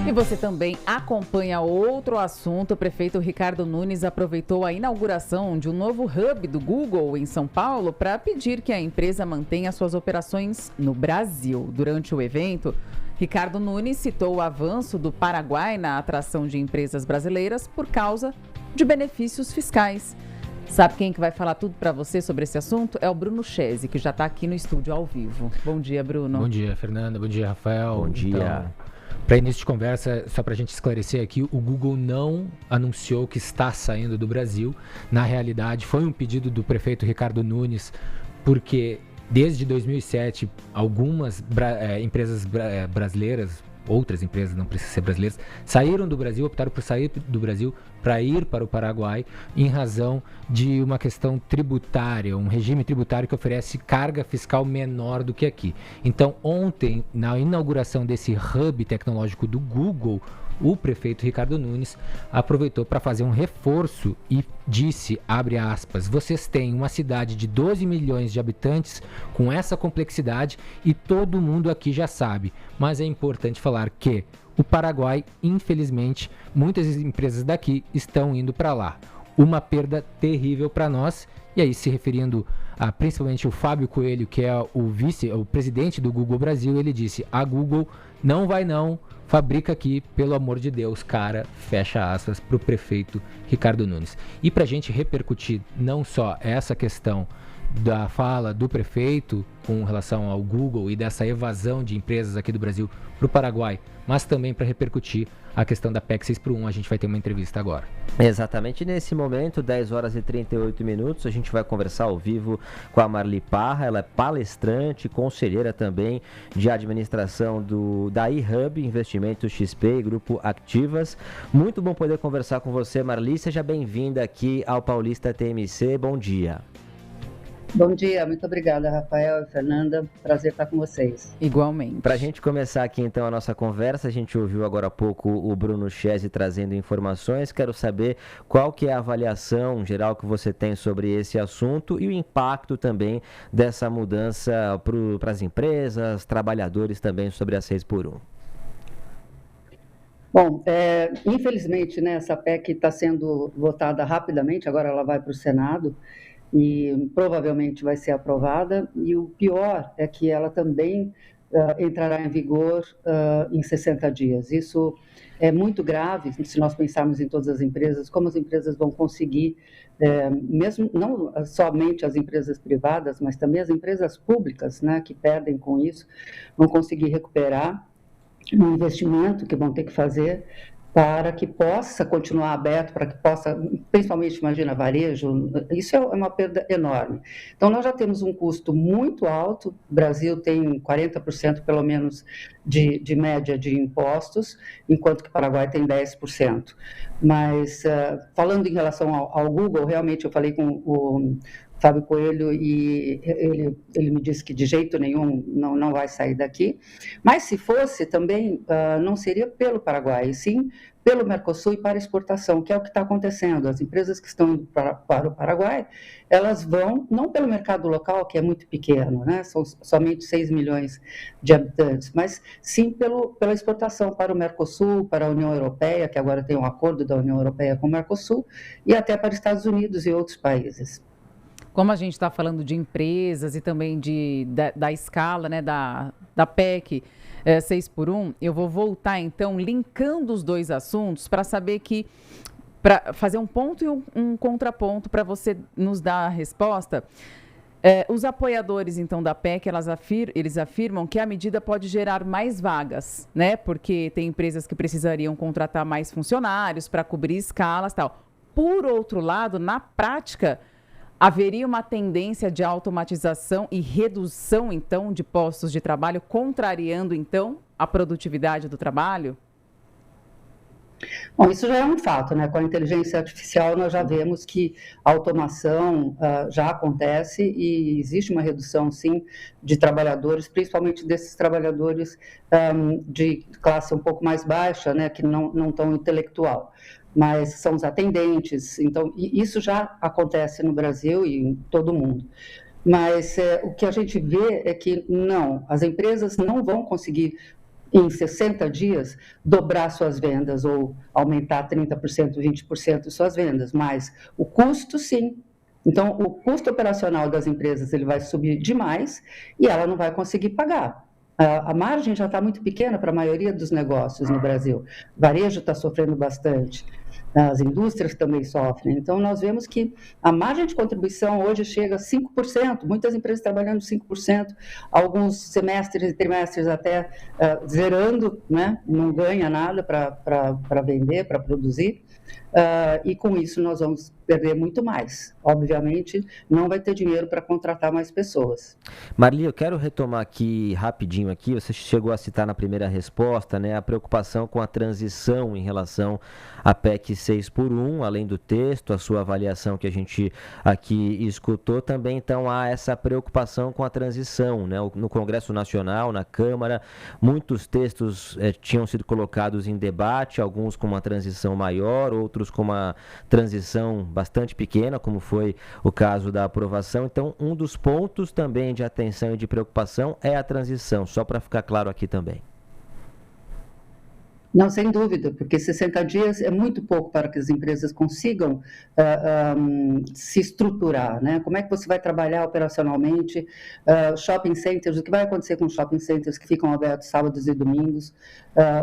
E você também acompanha outro assunto. O prefeito Ricardo Nunes aproveitou a inauguração de um novo hub do Google em São Paulo para pedir que a empresa mantenha suas operações no Brasil. Durante o evento, Ricardo Nunes citou o avanço do Paraguai na atração de empresas brasileiras por causa de benefícios fiscais. Sabe quem que vai falar tudo para você sobre esse assunto? É o Bruno Chese, que já está aqui no estúdio ao vivo. Bom dia, Bruno. Bom dia, Fernanda. Bom dia, Rafael. Bom dia. Para início de conversa, só para a gente esclarecer aqui, o Google não anunciou que está saindo do Brasil. Na realidade, foi um pedido do prefeito Ricardo Nunes, porque desde 2007, algumas empresas brasileiras, outras empresas, não precisam ser brasileiras, saíram do Brasil, optaram por sair do Brasil para ir para o Paraguai em razão de uma questão tributária, um regime tributário que oferece carga fiscal menor do que aqui. Então, ontem, na inauguração desse hub tecnológico do Google, o prefeito Ricardo Nunes aproveitou para fazer um reforço e disse, abre aspas, vocês têm uma cidade de 12 milhões de habitantes com essa complexidade e todo mundo aqui já sabe, mas é importante falar que o Paraguai, infelizmente, muitas empresas daqui estão indo para lá. Uma perda terrível para nós. E aí, se referindo a principalmente o Fábio Coelho, que é o presidente do Google Brasil, ele disse, a Google não vai não, fabrica aqui, pelo amor de Deus, cara, fecha aspas, para o prefeito Ricardo Nunes. E para a gente repercutir não só essa questão da fala do prefeito com relação ao Google e dessa evasão de empresas aqui do Brasil para o Paraguai, mas também para repercutir a questão da PEC 6x1, a gente vai ter uma entrevista agora. Exatamente nesse momento, 10 horas e 38 minutos, a gente vai conversar ao vivo com a Marli Parra, ela é palestrante, conselheira também de administração da iHub, Investimentos XP e Grupo Activas. Muito bom poder conversar com você, Marli, seja bem-vinda aqui ao Paulista TMC, bom dia. Bom dia, muito obrigada, Rafael e Fernanda. Prazer estar com vocês. Igualmente. Para a gente começar aqui então a nossa conversa, a gente ouviu agora há pouco o Bruno Chese trazendo informações. Quero saber qual que é a avaliação geral que você tem sobre esse assunto e o impacto também dessa mudança para as empresas, trabalhadores também sobre a 6x1. Bom, infelizmente, né, essa PEC está sendo votada rapidamente, agora ela vai para o Senado e provavelmente vai ser aprovada, e o pior é que ela também entrará em vigor em 60 dias. Isso é muito grave, se nós pensarmos em todas as empresas, como as empresas vão conseguir, mesmo não somente as empresas privadas, mas também as empresas públicas, né, que perdem com isso, vão conseguir recuperar um investimento que vão ter que fazer para que possa continuar aberto, para que possa, principalmente, imagina, varejo, isso é uma perda enorme. Então, nós já temos um custo muito alto, o Brasil tem 40% pelo menos de média de impostos, enquanto que o Paraguai tem 10%. Mas, falando em relação ao Google, realmente eu falei com o Fábio Coelho e ele me disse que de jeito nenhum não vai sair daqui, mas se fosse também não seria pelo Paraguai, sim pelo Mercosul e para exportação, que é o que está acontecendo. As empresas que estão indo para o Paraguai, elas vão não pelo mercado local, que é muito pequeno, né? São somente 6 milhões de habitantes, mas sim pela exportação para o Mercosul, para a União Europeia, que agora tem um acordo da União Europeia com o Mercosul, e até para os Estados Unidos e outros países. Como a gente está falando de empresas e também da escala, né, da PEC 6x1, eu vou voltar, então, linkando os dois assuntos para saber para fazer um ponto e um contraponto para você nos dar a resposta. Os apoiadores, então, da PEC, eles afirmam que a medida pode gerar mais vagas, né, porque tem empresas que precisariam contratar mais funcionários para cobrir escalas e tal. Por outro lado, na prática, haveria uma tendência de automatização e redução, então, de postos de trabalho, contrariando, então, a produtividade do trabalho? Bom, isso já é um fato, né? Com a inteligência artificial, nós já vemos que a automação já acontece e existe uma redução, sim, de trabalhadores, principalmente desses trabalhadores de classe um pouco mais baixa, né? Que não tão intelectual. Mas são os atendentes, então isso já acontece no Brasil e em todo o mundo. Mas o que a gente vê é que não, as empresas não vão conseguir em 60 dias, dobrar suas vendas ou aumentar 30%, 20% suas vendas, mas o custo, sim. Então, o custo operacional das empresas ele vai subir demais e ela não vai conseguir pagar. A margem já está muito pequena para a maioria dos negócios no Brasil. O varejo está sofrendo bastante, as indústrias também sofrem. Então, nós vemos que a margem de contribuição hoje chega a 5%, muitas empresas trabalhando 5%, alguns semestres e trimestres até zerando, né? Não ganha nada para vender, para produzir. E com isso nós vamos perder muito mais. Obviamente, não vai ter dinheiro para contratar mais pessoas. Marli, eu quero retomar aqui rapidinho aqui, você chegou a citar na primeira resposta, né, a preocupação com a transição em relação à PEC 6x1, além do texto, a sua avaliação que a gente aqui escutou, também então há essa preocupação com a transição, né, no Congresso Nacional, na Câmara, muitos textos tinham sido colocados em debate, alguns com uma transição maior, outros com uma transição bastante pequena, como foi o caso da aprovação. Então, um dos pontos também de atenção e de preocupação é a transição, só para ficar claro aqui também. Não, sem dúvida, porque 60 dias é muito pouco para que as empresas consigam se estruturar, né? Como é que você vai trabalhar operacionalmente? Shopping centers, o que vai acontecer com shopping centers que ficam abertos sábados e domingos?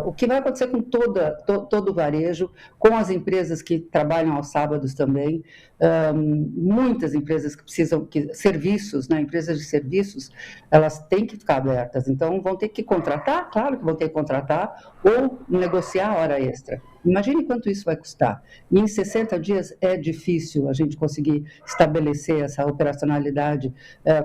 O que vai acontecer com todo o varejo, com as empresas que trabalham aos sábados também? Muitas empresas que precisam, serviços, né? Empresas de serviços, elas têm que ficar abertas, então vão ter que contratar, claro que vão ter que contratar, ou negociar hora extra. Imagine quanto isso vai custar. E em 60 dias é difícil a gente conseguir estabelecer essa operacionalidade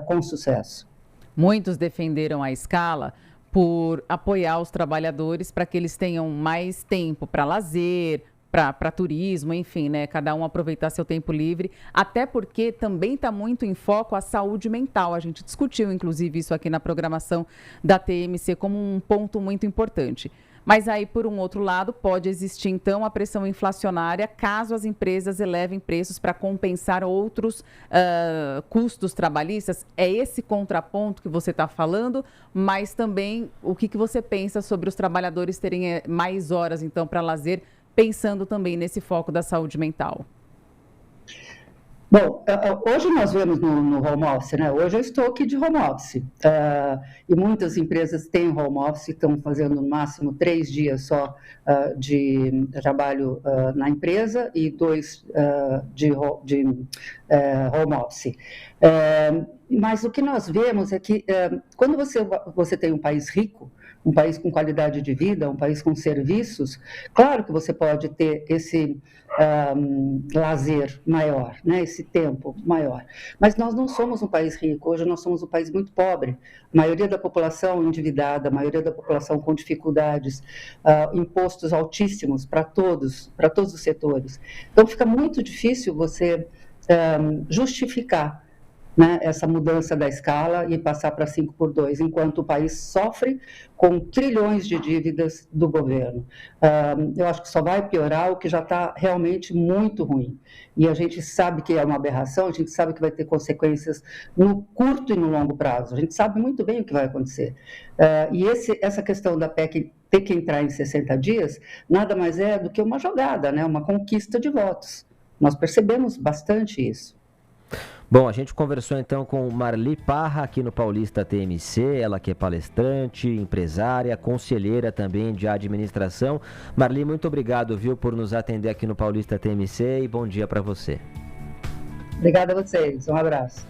com sucesso. Muitos defenderam a escala por apoiar os trabalhadores para que eles tenham mais tempo para lazer, para turismo, enfim, né? Cada um aproveitar seu tempo livre, até porque também está muito em foco a saúde mental. A gente discutiu, inclusive, isso aqui na programação da TMC como um ponto muito importante. Mas aí, por um outro lado, pode existir, então, a pressão inflacionária caso as empresas elevem preços para compensar outros custos trabalhistas. É esse contraponto que você está falando, mas também o que você pensa sobre os trabalhadores terem mais horas, então, para lazer, pensando também nesse foco da saúde mental? Bom, hoje nós vemos no home office, né? Hoje eu estou aqui de home office e muitas empresas têm home office, estão fazendo no máximo 3 dias só de trabalho na empresa e 2 de home office. Mas o que nós vemos é que quando você tem um país rico, um país com qualidade de vida, um país com serviços, claro que você pode ter esse lazer maior, né? Esse tempo maior. Mas nós não somos um país rico, hoje nós somos um país muito pobre. A maioria da população endividada, a maioria da população com dificuldades, impostos altíssimos para todos os setores. Então fica muito difícil você justificar, né, essa mudança da escala e passar para 5x2, enquanto o país sofre com trilhões de dívidas do governo. Eu acho que só vai piorar o que já está realmente muito ruim. E a gente sabe que é uma aberração, a gente sabe que vai ter consequências no curto e no longo prazo. A gente sabe muito bem o que vai acontecer. E essa questão da PEC ter que entrar em 60 dias, nada mais é do que uma jogada, né, uma conquista de votos. Nós percebemos bastante isso. Bom, a gente conversou então com Marli Parra aqui no Paulista TMC, ela que é palestrante, empresária, conselheira também de administração. Marli, muito obrigado, viu, por nos atender aqui no Paulista TMC e bom dia para você. Obrigada a vocês, um abraço.